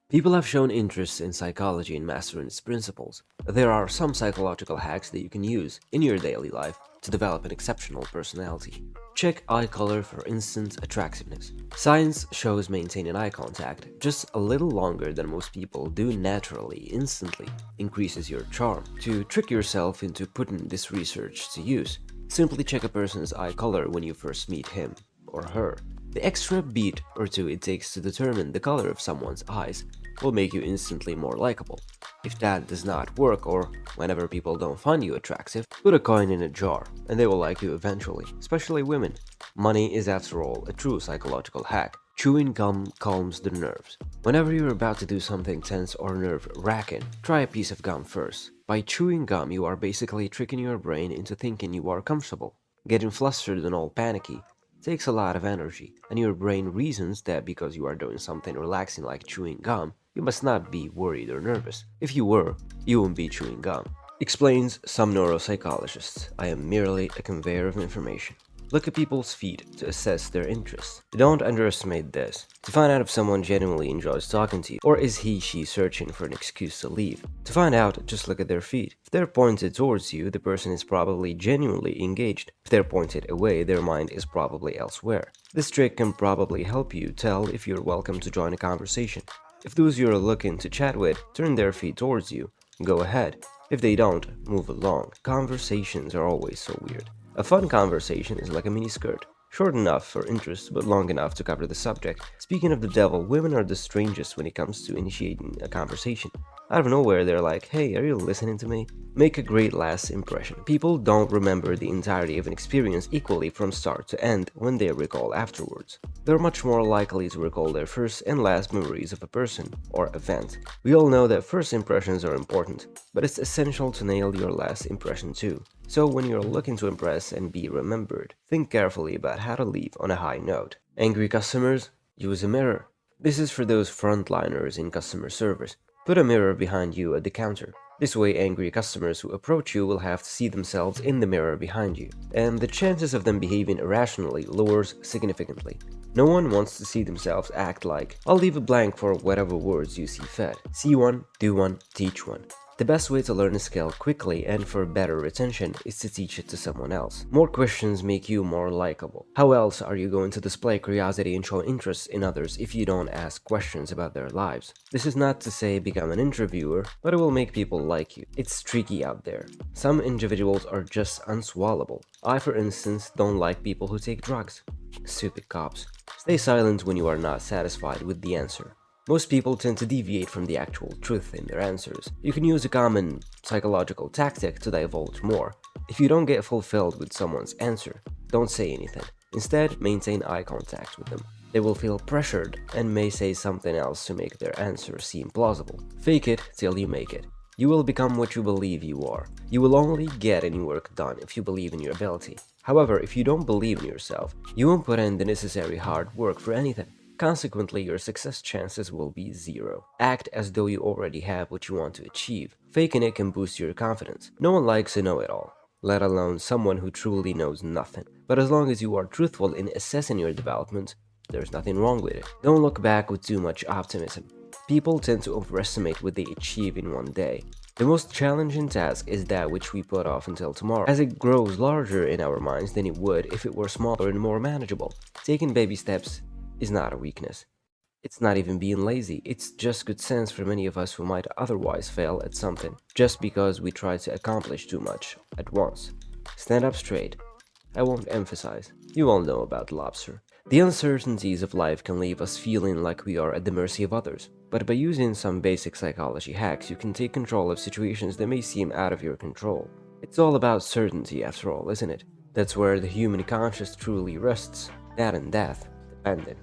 People have shown interest in psychology and mastering its principles. There are some psychological hacks that you can use in your daily life to develop an exceptional personality. Check eye color for instant attractiveness. Science shows maintaining eye contact just a little longer than most people do naturally instantly increases your charm. To trick yourself into putting this research to use, simply check a person's eye color when you first meet him or her. The extra beat or two it takes to determine the color of someone's eyes will make you instantly more likable. If that does not work, or whenever people don't find you attractive, put a coin in a jar and they will like you eventually, especially women. Money is after all a true psychological hack. Chewing gum calms the nerves. Whenever you're about to do something tense or nerve-wracking, try a piece of gum first. By chewing gum, you are basically tricking your brain into thinking you are comfortable. Getting flustered and all panicky takes a lot of energy, and your brain reasons that because you are doing something relaxing like chewing gum, you must not be worried or nervous. If you were, you wouldn't be chewing gum. Explains some neuropsychologists. I am merely a conveyor of information. Look at people's feet to assess their interests. Don't underestimate this. To find out if someone genuinely enjoys talking to you, or is he/she searching for an excuse to leave. To find out, just look at their feet. If they're pointed towards you, the person is probably genuinely engaged. If they're pointed away, their mind is probably elsewhere. This trick can probably help you tell if you're welcome to join a conversation. If those you're looking to chat with turn their feet towards you, go ahead. If they don't, move along. Conversations are always so weird. A fun conversation is like a mini-skirt, short enough for interest but long enough to cover the subject. Speaking of the devil, women are the strangest when it comes to initiating a conversation. Out of nowhere, they're like, "Hey, are you listening to me?" Make a great last impression. People don't remember the entirety of an experience equally from start to end when they recall afterwards. They're much more likely to recall their first and last memories of a person or event. We all know that first impressions are important, but it's essential to nail your last impression too. So when you're looking to impress and be remembered, think carefully about how to leave on a high note. Angry customers? Use a mirror. This is for those frontliners in customer service. Put a mirror behind you at the counter. This way, angry customers who approach you will have to see themselves in the mirror behind you, and the chances of them behaving irrationally lowers significantly. No one wants to see themselves act like, "I'll leave a blank for whatever words you see fit." See one, do one, teach one. The best way to learn a skill quickly and for better retention is to teach it to someone else. More questions make you more likable. How else are you going to display curiosity and show interest in others if you don't ask questions about their lives? This is not to say become an interviewer, but it will make people like you. It's tricky out there. Some individuals are just unswallowable. I, for instance, don't like people who take drugs. Stupid cops. Stay silent when you are not satisfied with the answer. Most people tend to deviate from the actual truth in their answers. You can use a common psychological tactic to divulge more. If you don't get fulfilled with someone's answer, don't say anything. Instead, maintain eye contact with them. They will feel pressured and may say something else to make their answer seem plausible. Fake it till you make it. You will become what you believe you are. You will only get any work done if you believe in your ability. However, if you don't believe in yourself, you won't put in the necessary hard work for anything. Consequently, your success chances will be zero. Act as though you already have what you want to achieve. Faking it can boost your confidence. No one likes a know-it-all, let alone someone who truly knows nothing. But as long as you are truthful in assessing your development, there's nothing wrong with it. Don't look back with too much optimism. People tend to overestimate what they achieve in one day. The most challenging task is that which we put off until tomorrow, as it grows larger in our minds than it would if it were smaller and more manageable. Taking baby steps is not a weakness. It's not even being lazy, it's just good sense for many of us who might otherwise fail at something, just because we try to accomplish too much at once. Stand up straight. I won't emphasize. You all know about lobster. The uncertainties of life can leave us feeling like we are at the mercy of others, but by using some basic psychology hacks, you can take control of situations that may seem out of your control. It's all about certainty after all, isn't it? That's where the human conscience truly rests, that and death, dependent.